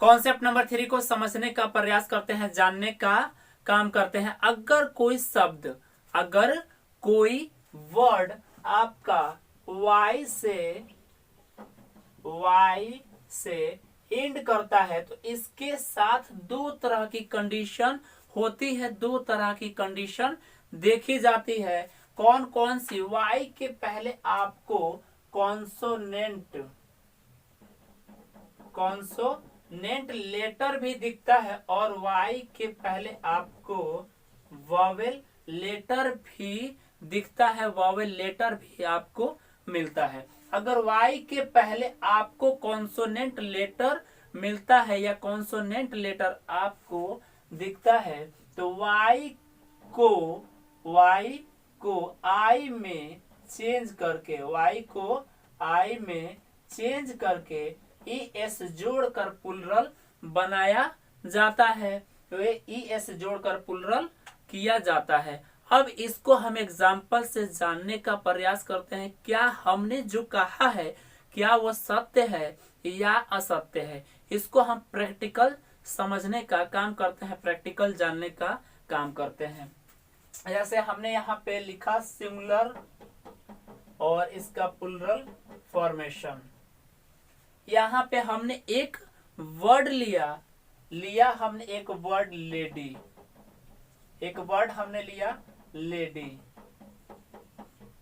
Concept number 3 को समझने का प्रयास करते हैं, जानने का काम करते हैं। अगर कोई शब्द, अगर कोई वर्ड आपका वाई से एंड करता है तो इसके साथ दो तरह की कंडीशन होती है, दो तरह की कंडीशन देखी जाती है। कौन कौन सी? वाई के पहले आपको कॉन्सोनेंट लेटर भी दिखता है और वाई के पहले आपको वॉवेल लेटर भी दिखता है, वॉवेल लेटर भी आपको मिलता है। अगर वाई के पहले आपको कॉन्सोनेंट लेटर मिलता है या कॉन्सोनेंट लेटर आपको दिखता है तो वाई को आई में चेंज करके ई एस जोड़कर प्लुरल बनाया जाता है। तो ये ई एस जोड़कर प्लुरल किया जाता है। अब इसको हम एग्जाम्पल से जानने का प्रयास करते हैं। क्या हमने जो कहा है क्या वो सत्य है या असत्य है? इसको हम प्रैक्टिकल समझने का काम करते हैं, प्रैक्टिकल जानने का काम करते हैं। जैसे हमने यहाँ पे लिखा सिंगुलर और इसका प्लुरल फॉर्मेशन। यहाँ पे हमने एक वर्ड लिया हमने एक वर्ड लेडी, एक वर्ड हमने लिया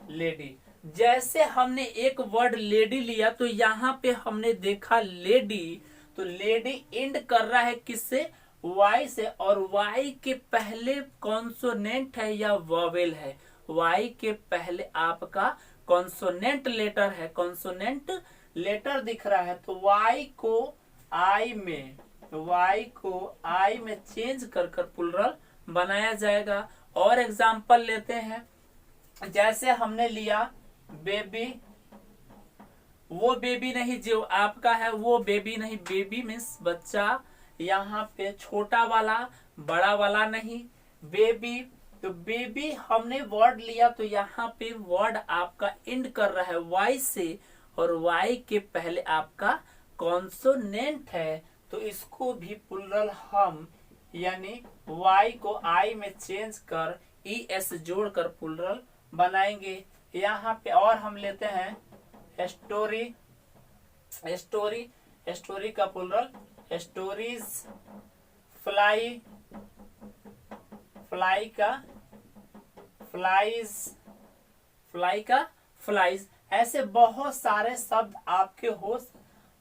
लेडी। जैसे हमने एक वर्ड लेडी लिया तो यहाँ पे हमने देखा लेडी, तो लेडी एंड कर रहा है किससे? वाई से, और वाई के पहले कॉन्सोनेंट है या वॉवेल है? वाई के पहले आपका कॉन्सोनेंट लेटर है, कॉन्सोनेंट लेटर दिख रहा है। तो वाई को आई में चेंज कर प्लुरल बनाया जाएगा। और एग्जाम्पल लेते हैं, जैसे हमने लिया बेबी, वो बेबी नहीं जो आपका है, वो बेबी नहीं, बेबी मीन्स बच्चा, यहाँ पे छोटा वाला बड़ा वाला नहीं, बेबी। तो बेबी हमने वर्ड लिया तो यहाँ पे वर्ड आपका एंड कर रहा है वाई से, और वाई के पहले आपका कॉन्सोनेंट है, तो इसको भी प्लुरल हम यानी वाई को आई में चेंज कर ई एस जोड़कर प्लुरल बनाएंगे। यहाँ पे और हम लेते हैं स्टोरी का प्लुरल स्टोरीज, फ्लाई का फ्लाइज। ऐसे बहुत सारे शब्द आपके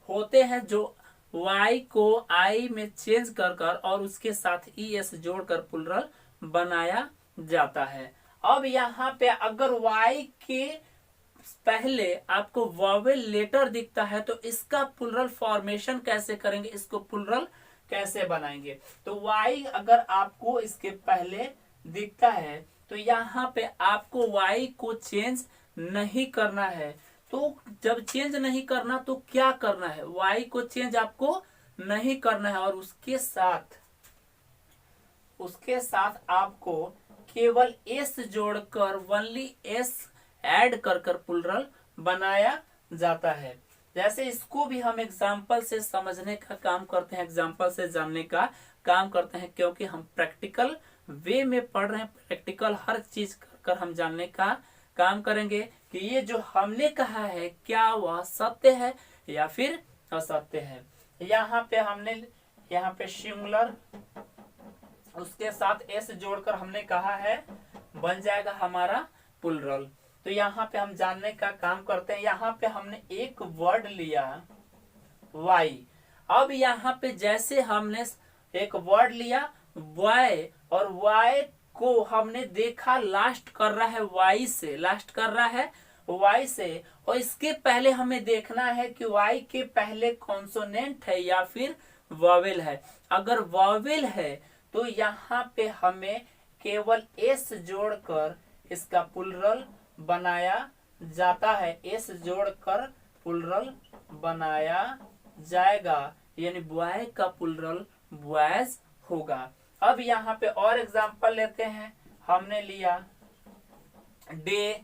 होते हैं जो वाई को आई में चेंज कर और उसके साथ ई एस जोड़कर प्लुरल बनाया जाता है। अब यहाँ पे अगर वाई के पहले आपको वॉवेल लेटर दिखता है तो इसका प्लुरल फॉर्मेशन कैसे करेंगे, इसको प्लुरल कैसे बनाएंगे? तो वाई अगर आपको इसके पहले दिखता है तो यहाँ पे आपको वाई को चेंज नहीं करना है। तो जब चेंज नहीं करना तो क्या करना है? वाई को चेंज आपको नहीं करना है और उसके साथ आपको केवल एस जोड़कर ओनली एस ऐड कर प्लुरल बनाया जाता है। जैसे इसको भी हम एग्जाम्पल से समझने का काम करते हैं, एग्जाम्पल से जानने का काम करते हैं, क्योंकि हम प्रैक्टिकल वे में पढ़ रहे हैं। प्रैक्टिकल हर चीज कर हम जानने का काम करेंगे कि ये जो हमने कहा है क्या वह सत्य है या फिर असत्य है। यहाँ पे सिंगुलर उसके साथ एस जोड़कर हमने कहा है बन जाएगा हमारा प्लुरल। तो यहाँ पे हम जानने का काम करते हैं। यहाँ पे हमने एक वर्ड लिया वाई। अब यहाँ पे जैसे हमने एक वर्ड लिया वाई, और वाई को हमने देखा लास्ट कर रहा है वाई से, और इसके पहले हमें देखना है कि वाई के पहले कॉन्सोनेंट है या फिर वॉवेल है। अगर वॉवेल है तो यहाँ पे हमें केवल एस जोड़कर इसका प्लुरल बनाया जाता है, एस जोड़कर प्लुरल बनाया जाएगा, यानी बॉय का प्लुरल बॉयज होगा। अब यहाँ पे और एग्जांपल लेते हैं। हमने लिया डे।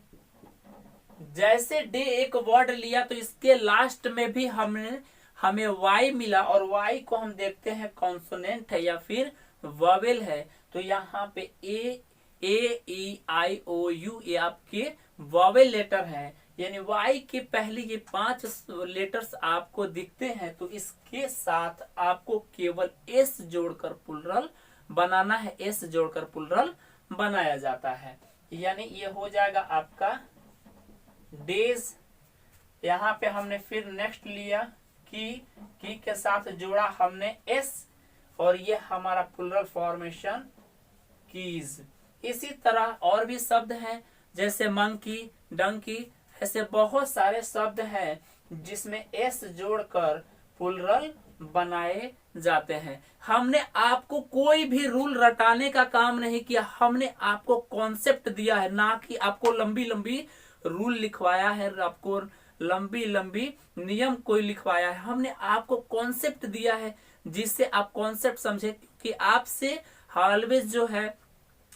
जैसे डे एक वर्ड लिया तो इसके लास्ट में भी हमें वाई मिला और वाई को हम देखते हैं कॉन्सोनेंट है या फिर वॉवेल है, तो यहाँ पे ए आई ओ यू ये आपके वॉवेल लेटर है। यानी वाई के पहले ये 5 लेटर्स आपको दिखते हैं, तो इसके साथ आपको केवल एस जोड़कर प्लुरल बनाना है, एस जोड़कर प्लुरल बनाया जाता है। यानी ये हो जाएगा आपका डेज। यहाँ पे हमने फिर नेक्स्ट लिया की के साथ जोड़ा हमने एस, और ये हमारा प्लुरल फॉर्मेशन कीज। इसी तरह और भी शब्द हैं जैसे मंकी, डंकी, ऐसे बहुत सारे शब्द हैं जिसमें एस जोड़कर प्लुरल बनाए जाते हैं। हमने आपको कोई भी रूल रटाने का काम नहीं किया, हमने आपको कॉन्सेप्ट दिया है, ना कि आपको लंबी लंबी रूल लिखवाया है, आपको लंबी लंबी नियम कोई लिखवाया है। हमने आपको कॉन्सेप्ट दिया है जिससे आप कॉन्सेप्ट समझे, कि आपसे ऑलवेज जो है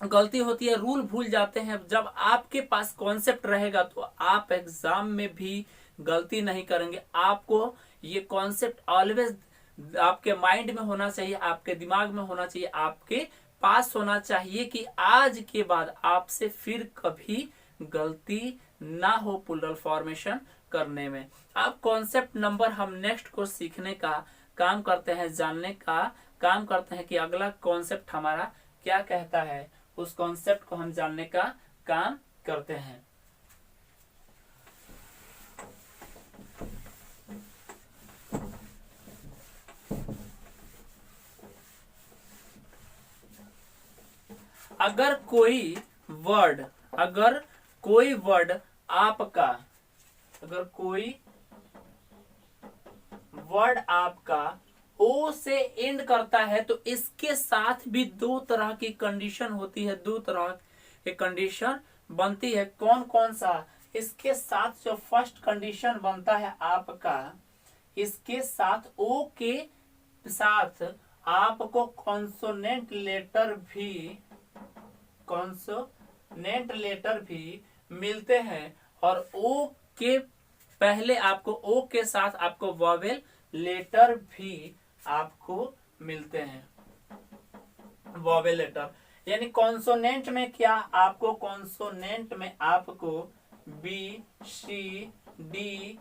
गलती होती है, रूल भूल जाते हैं। जब आपके पास कॉन्सेप्ट रहेगा तो आप एग्जाम में भी गलती नहीं करेंगे। आपको ये कॉन्सेप्ट ऑलवेज आपके माइंड में होना चाहिए, आपके दिमाग में होना चाहिए, आपके पास होना चाहिए, कि आज के बाद आपसे फिर कभी गलती ना हो प्लुरल फॉर्मेशन करने में। अब कॉन्सेप्ट नंबर हम नेक्स्ट को सीखने का काम करते हैं, जानने का काम करते हैं कि अगला कॉन्सेप्ट हमारा क्या कहता है, उस कॉन्सेप्ट को हम जानने का काम करते हैं। अगर कोई वर्ड आपका, अगर कोई वर्ड आपका ओ से एंड करता है, तो इसके साथ भी दो तरह की कंडीशन होती है, दो तरह की कंडीशन बनती है। कौन कौन सा? इसके साथ जो फर्स्ट कंडीशन बनता है आपका, इसके साथ ओ के साथ आपको कॉन्सोनेंट लेटर भी मिलते हैं, और ओ के पहले आपको, ओ के साथ आपको वॉवेल लेटर भी आपको मिलते हैं, वॉवेल लेटर। यानी कॉन्सोनेंट में क्या, आपको कॉन्सोनेंट में आपको बी, सी, डी,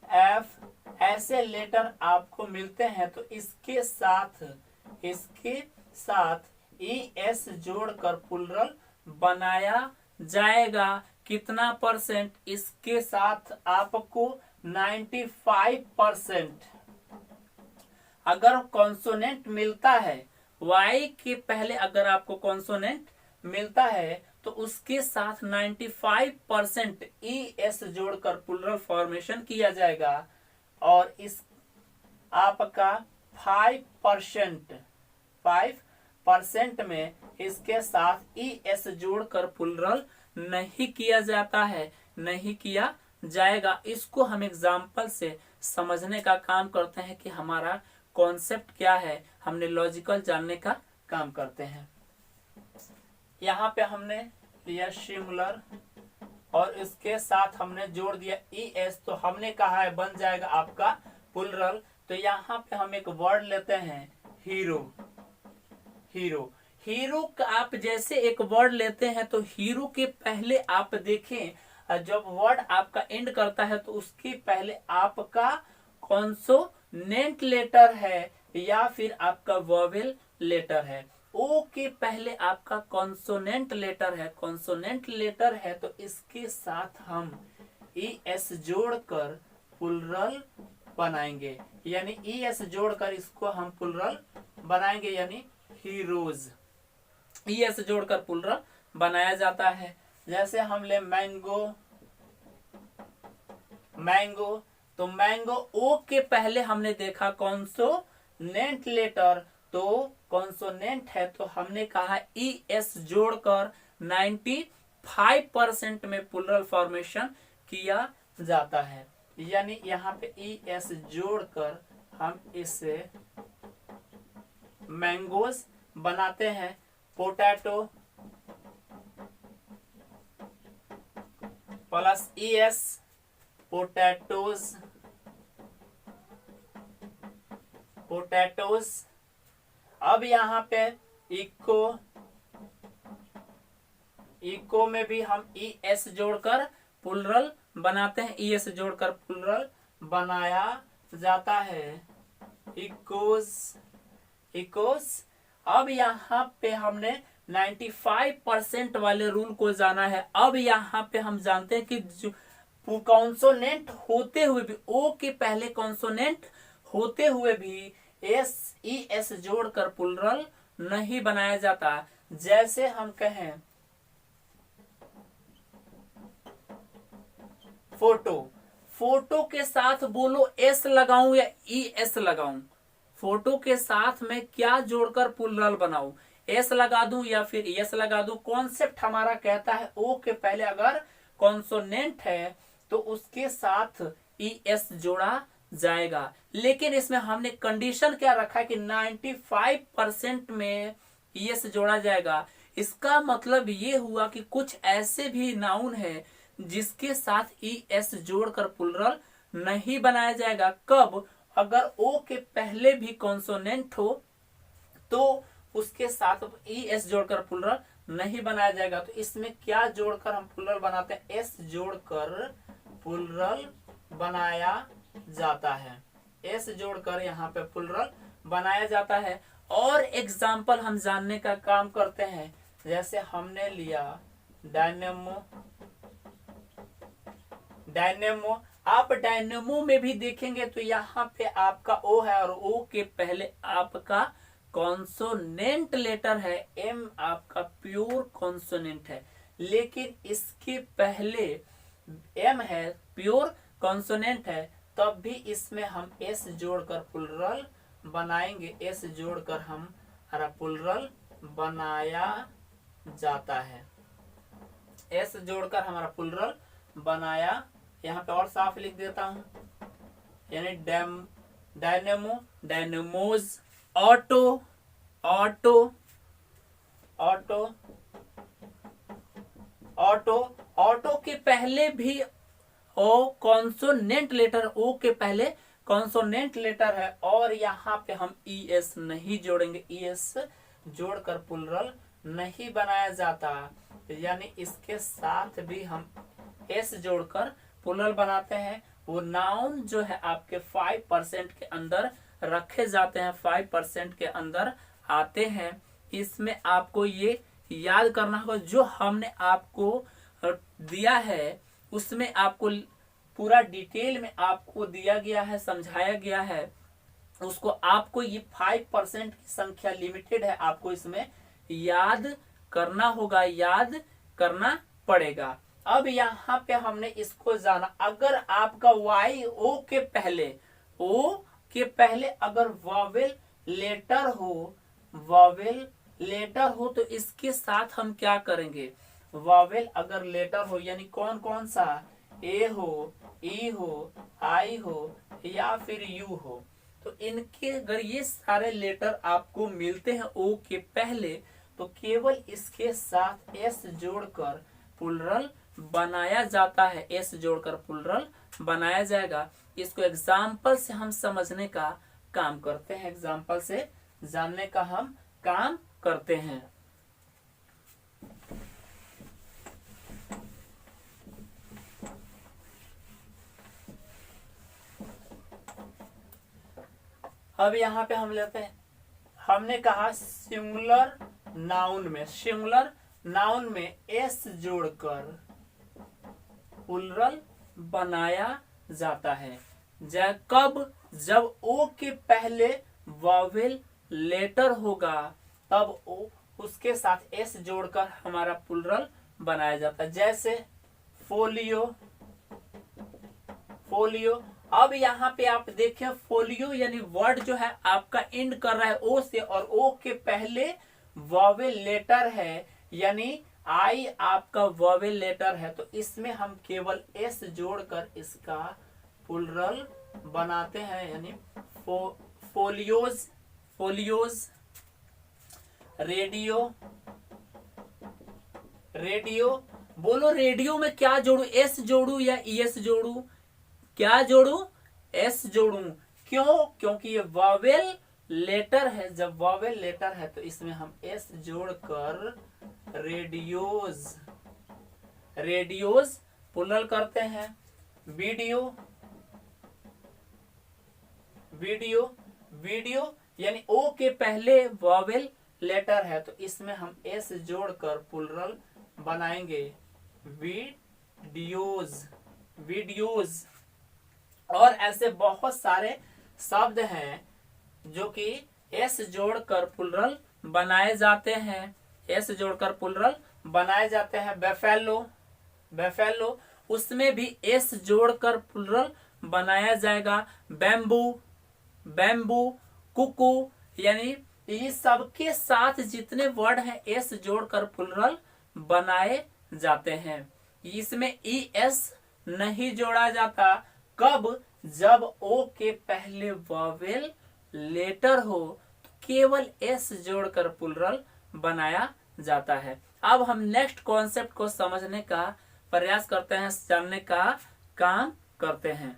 एफ ऐसे लेटर आपको मिलते हैं, तो इसके साथ ई एस जोड़कर प्लुरल बनाया जाएगा। कितना परसेंट? इसके साथ आपको 95%। अगर कॉन्सोनेंट मिलता है, वाई के पहले अगर आपको कॉन्सोनेंट मिलता है, तो उसके साथ 95% ई एस जोड़कर प्लुरल फॉर्मेशन किया जाएगा, और इस आपका 5% में इसके साथ ई एस जोड़कर प्लुरल नहीं किया जाता है, नहीं किया जाएगा। इसको हम एग्जाम्पल से समझने का काम करते हैं कि हमारा कॉन्सेप्ट क्या है, हमने लॉजिकल जानने का काम करते हैं। यहाँ पे हमने लिया सिंगुलर और इसके साथ हमने जोड़ दिया ई एस, तो हमने कहा है बन जाएगा आपका प्लुरल। तो यहाँ पे हम एक वर्ड लेते हैं हीरो का आप जैसे एक वर्ड लेते हैं, तो हीरो के पहले आप देखें, जब वर्ड आपका एंड करता है तो उसके पहले आपका कॉन्सोनेंट लेटर है या फिर आपका वॉवेल लेटर है। ओ के पहले आपका कॉन्सोनेंट लेटर है, तो इसके साथ हम ई एस जोड़कर प्लुरल बनाएंगे, यानी ई एस जोड़कर इसको हम प्लुरल बनाएंगे, यानी हीरोज। ई एस जोड़कर प्लुरल बनाया जाता है। जैसे हम ले मैंगो, तो मैंगो ओ के पहले हमने देखा कॉन्सोनेंट लेटर, तो कॉन्सोनेंट है, तो हमने कहा ई एस जोड़कर 95% में प्लुरल फॉर्मेशन किया जाता है। यानी यहाँ पे ई एस जोड़कर हम इसे मैंगोज बनाते हैं। Potato plus E S, potatoes. Potatoes. अब यहाँ पे इको, इको में भी हम ES जोड़कर प्लुरल बनाते हैं, ES जोड़कर प्लुरल बनाया जाता है, इकोज, इकोज। अब यहाँ पे हमने 95% वाले रूल को जाना है। अब यहाँ पे हम जानते हैं कि जो कॉन्सोनेंट होते हुए भी, ओ के पहले कॉन्सोनेंट होते हुए भी ES जोड़कर प्लुरल नहीं बनाया जाता। जैसे हम कहें फोटो, फोटो के साथ बोलो S लगाऊं या ES लगाऊं, फोटो के साथ में क्या जोड़कर प्लुरल बनाऊं, S लगा दूं या फिर ES लगा दूं। कॉन्सेप्ट हमारा कहता है O के पहले अगर कॉन्सोनेंट है तो उसके साथ ES जोड़ा जाएगा। लेकिन इसमें हमने कंडीशन क्या रखा है कि 95% में ES जोड़ा जाएगा। इसका मतलब ये हुआ कि कुछ ऐसे भी नाउन है जिसके साथ ES जोड़कर प्लुरल नहीं बनाया जाएगा। कब? अगर O के पहले भी कॉन्सोनेंट हो तो उसके साथ ES जोड़कर प्लुरल नहीं बनाया जाएगा। तो इसमें क्या जोड़कर हम प्लुरल बनाते हैं? S जोड़कर प्लुरल बनाया जाता है, S जोड़कर यहाँ पे प्लुरल बनाया जाता है। और एग्जाम्पल हम जानने का काम करते हैं। जैसे हमने लिया डायनेमो, डायनेमो। आप डायनेमो में भी देखेंगे तो यहाँ पे आपका O है और O के पहले आपका कॉन्सोनेंट लेटर है, M आपका प्योर कॉन्सोनेंट है, लेकिन इसके पहले M है, प्योर कॉन्सोनेंट है, तब भी इसमें हम S जोड़कर प्लुरल बनाएंगे, S जोड़कर हमारा प्लुरल बनाया जाता है, S जोड़कर हमारा प्लुरल बनाया। यहाँ पे और साफ लिख देता हूं, यानी dynamo, dynamos, auto, auto, auto, auto. Auto के पहले भी ओ कॉन्सोनेंट लेटर, O के पहले कॉन्सोनेंट लेटर है और यहाँ पे हम ES नहीं जोड़ेंगे, ES जोड़कर प्लुरल नहीं बनाया जाता, यानी इसके साथ भी हम S जोड़कर प्लुरल बनाते हैं। वो नाउन जो है आपके 5% के अंदर रखे जाते हैं, 5% के अंदर आते हैं। इसमें आपको ये याद करना होगा, जो हमने आपको दिया है उसमें आपको पूरा डिटेल में आपको दिया गया है, समझाया गया है। उसको आपको ये 5% की संख्या लिमिटेड है, आपको इसमें याद करना होगा, याद करना पड़ेगा। अब यहाँ पे हमने इसको जाना, अगर आपका O के पहले अगर वॉवेल लेटर हो, वॉवेल लेटर हो तो इसके साथ हम क्या करेंगे? वॉवेल अगर लेटर हो, यानी कौन कौन सा? A हो, E हो, I हो या फिर U हो, तो इनके अगर ये सारे लेटर आपको मिलते हैं O के पहले, तो केवल इसके साथ S जोड़कर प्लुरल बनाया जाता है, S जोड़कर प्लुरल बनाया जाएगा। इसको एग्जाम्पल से हम समझने का काम करते हैं, एग्जाम्पल से जानने का हम काम करते हैं। अब यहाँ पे हम लेते हैं, हमने कहा सिंगुलर नाउन में, सिंगुलर नाउन में S जोड़कर प्लुरल बनाया जाता है। कब? जब O के पहले वॉवेल लेटर होगा तब उसके साथ S जोड़कर हमारा प्लुरल बनाया जाता है। जैसे फोलियो, फोलियो। अब यहाँ पे आप देखें, फोलियो यानी वर्ड जो है आपका एंड कर रहा है O से और O के पहले वॉवेल लेटर है, यानी I आपका वॉवेल लेटर है, तो इसमें हम केवल S जोड़कर इसका प्लुरल बनाते हैं, यानी फोलियोज, फोलियोज। Radio, radio. बोलो रेडियो में क्या जोड़ू? S जोड़ू या ES जोड़ू? क्या जोड़ू? S जोड़ू। क्यों? क्योंकि ये वॉवेल लेटर है, जब वॉवेल लेटर है तो इसमें हम एस जोड़कर रेडियोज, रेडियोज प्लुरल करते हैं। वीडियो, वीडियो, वीडियो यानी ओ के पहले वॉवेल लेटर है तो इसमें हम एस जोड़कर प्लुरल बनाएंगे वीडियोज, वीडियोज। और ऐसे बहुत सारे शब्द हैं जो कि एस जोड़कर प्लुरल बनाए जाते हैं, एस जोड़कर प्लुरल बनाए जाते हैं। बेफेलो, बेफेलो उसमें भी एस जोड़कर प्लुरल बनाया जाएगा। बैम्बू, बैम्बू, कुकू, यानी ये सबके साथ जितने वर्ड हैं एस जोड़कर प्लुरल बनाए जाते हैं। इसमें ई एस नहीं जोड़ा जाता। कब? जब ओ के पहले वॉवेल लेटर हो तो केवल एस जोड़कर प्लुरल बनाया जाता है। अब हम नेक्स्ट कॉन्सेप्ट को समझने का प्रयास करते हैं, जानने का काम करते हैं।